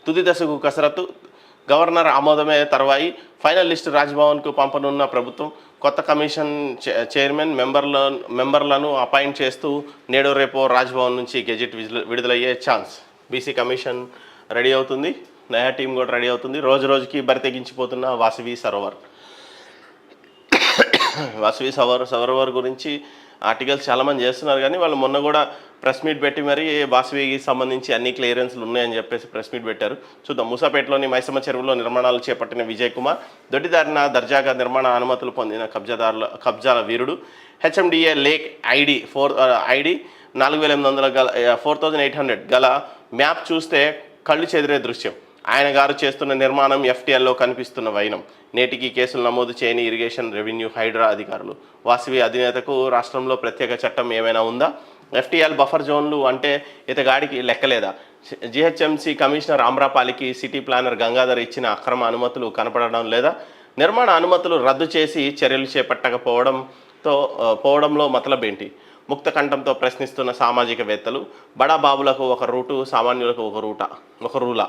తుది దశకు కసరత్తు, గవర్నర్ ఆమోదమే తర్వాయి. ఫైనల్ లిస్టు రాజ్భవన్కు పంపనున్న ప్రభుత్వం. కొత్త కమిషన్ చైర్మన్ మెంబర్లను అపాయింట్ చేస్తూ నేడో రేపో రాజ్భవన్ నుంచి గెజెట్ విడుదలయ్యే ఛాన్స్. బీసీ కమిషన్ రెడీ అవుతుంది, నయా టీం కూడా రెడీ అవుతుంది. రోజు రోజుకి బరితెగించిపోతున్న వాసవి సరోవర్ గురించి ఆర్టికల్స్ చాలామంది చేస్తున్నారు, కానీ వాళ్ళు మొన్న కూడా ప్రెస్ మీట్ పెట్టి మరి వాసవికి సంబంధించి అన్ని క్లియరెన్స్లు ఉన్నాయని చెప్పేసి ప్రెస్ మీట్ పెట్టారు. చూద్దాం. మూసాపేటలోని మైసమ్మ చెరువులో నిర్మాణాలు చేపట్టిన విజయ్ కుమార్. దొడ్డిదారిన దర్జాగా నిర్మాణ అనుమతులు పొందిన కబ్జాల వీరుడు. హెచ్ఎండిఏ లేక్ ఐడి 4800 గల మ్యాప్ చూస్తే కళ్ళు చెదిరే దృశ్యం. ఆయన గారు చేస్తున్న నిర్మాణం ఎఫ్టీఎల్లో కనిపిస్తున్న వైనం. నేటికి కేసులు నమోదు చేయని ఇరిగేషన్, రెవెన్యూ, హైడ్రా అధికారులు. వాసవి అధినేతకు రాష్ట్రంలో ప్రత్యేక చట్టం ఏమైనా ఉందా? ఎఫ్టీఎల్ బఫర్ జోన్లు అంటే ఇతగాడికి లెక్కలేదా? జిహెచ్ఎంసీ కమిషనర్ ఆమ్రపాలికి సిటీ ప్లానర్ గంగాధర్ ఇచ్చిన అక్రమ అనుమతులు కనపడడం లేదా? నిర్మాణ అనుమతులు రద్దు చేసి చర్యలు పోవడంలో మతలబేంటి? ముక్త కంఠంతో ప్రశ్నిస్తున్న సామాజికవేత్తలు. బడాబాబులకు ఒక రూటు, సామాన్యులకు ఒక రూలా?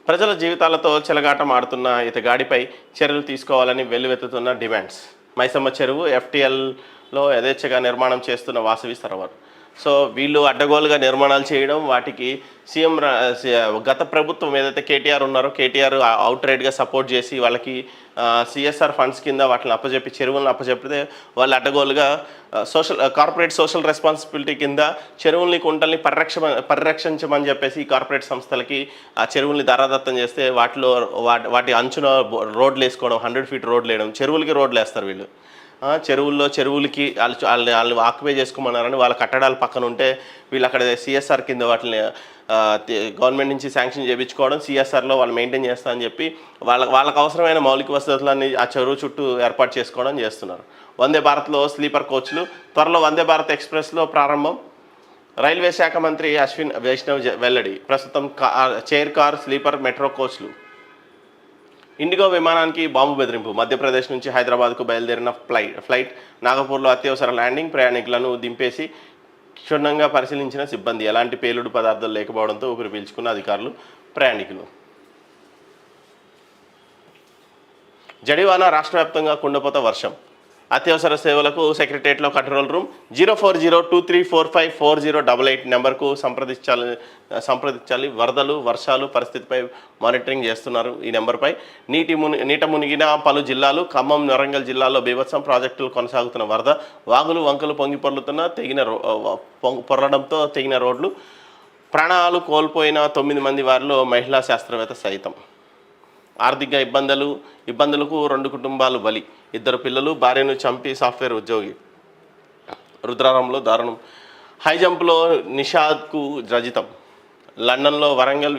ప్రజల జీవితాలతో చెలగాటం ఆడుతున్న ఇతగాడిపై చర్యలు తీసుకోవాలని వెల్లువెత్తుతున్న డిమాండ్స్. మైసమ్మ చెరువు ఎఫ్టీఎల్లో యథేచ్ఛగా నిర్మాణం చేస్తున్న వాసవి సరోవర్. సో వీళ్ళు అడ్డగోలుగా నిర్మాణాలు చేయడం, వాటికి సీఎం గత ప్రభుత్వం ఏదైతే కేటీఆర్ ఉన్నారో కేటీఆర్ అవుట్ రైట్గా సపోర్ట్ చేసి వాళ్ళకి సిఎస్ఆర్ ఫండ్స్ కింద వాటిని అప్పచెప్పి చెరువులను అప్పచెప్పితే వాళ్ళు అడ్డగోలుగా కార్పొరేట్ సోషల్ రెస్పాన్సిబిలిటీ కింద చెరువుల్ని, కుంటల్ని పరిరక్షించమని చెప్పేసి కార్పొరేట్ సంస్థలకి ఆ చెరువుల్ని దారాదత్తం చేస్తే వాటి అంచున రోడ్లు వేసుకోవడం, 100 feet రోడ్లు వేయడం, చెరువులకి రోడ్లు వేస్తారు వీళ్ళు. చెరువులకి వాళ్ళు ఆక్యుపై చేసుకోమన్నారని వాళ్ళ కట్టడాలు పక్కన ఉంటే వీళ్ళు అక్కడ సిఎస్ఆర్ కింద వాటిని గవర్నమెంట్ నుంచి శాంక్షన్ చేయించుకోవడం, సిఎస్ఆర్లో వాళ్ళు మెయింటైన్ చేస్తా అని చెప్పి వాళ్ళకు అవసరమైన మౌలిక వసతులన్నీ ఆ చెరువు చుట్టూ ఏర్పాటు చేసుకోవడం చేస్తున్నారు. వందే భారత్లో స్లీపర్ కోచ్లు. త్వరలో వందే భారత్ ఎక్స్ప్రెస్లో ప్రారంభం. రైల్వే శాఖ మంత్రి అశ్విన్ వైష్ణవ్ వెల్లడి. ప్రస్తుతం చైర్ కార్, స్లీపర్, మెట్రో కోచ్లు. ఇండిగో విమానానికి బాంబు బెదిరింపు. మధ్యప్రదేశ్ నుంచి హైదరాబాద్కు బయలుదేరిన ఫ్లైట్ నాగపూర్లో అత్యవసర ల్యాండింగ్. ప్రయాణికులను దింపేసి క్షుణ్ణంగా పరిశీలించిన సిబ్బంది. ఎలాంటి పేలుడు పదార్థాలు లేకపోవడంతో ఊపిరి పీల్చుకున్న అధికారులు, ప్రయాణికులు. జడివాన. రాష్ట్ర వ్యాప్తంగా కుండపోత వర్షం. అత్యవసర సేవలకు సెక్రటరియట్లో కంట్రోల్ రూమ్. 0402345408 నెంబర్కు సంప్రదించాలి. వరదలు, వర్షాలు పరిస్థితిపై మానిటరింగ్ చేస్తున్నారు ఈ నెంబర్పై. నీట మునిగిన పలు జిల్లాలు. ఖమ్మం, వరంగల్ జిల్లాల్లో బీభత్సం. ప్రాజెక్టులు కొనసాగుతున్న వరద. వాగులు, వంకలు పొంగి పొరలడంతో తెగిన రోడ్లు. ప్రాణాలు కోల్పోయిన 9 మంది, వారిలో మహిళా శాస్త్రవేత్త సైతం. ఆర్థిక ఇబ్బందులకు 2 కుటుంబాలు బలి. 2 పిల్లలు, భార్యను చంపి సాఫ్ట్వేర్ ఉద్యోగి. రుద్రారంలో దారుణం. హై జంప్లో నిషాద్కు రజితం. లండన్లో వరంగల్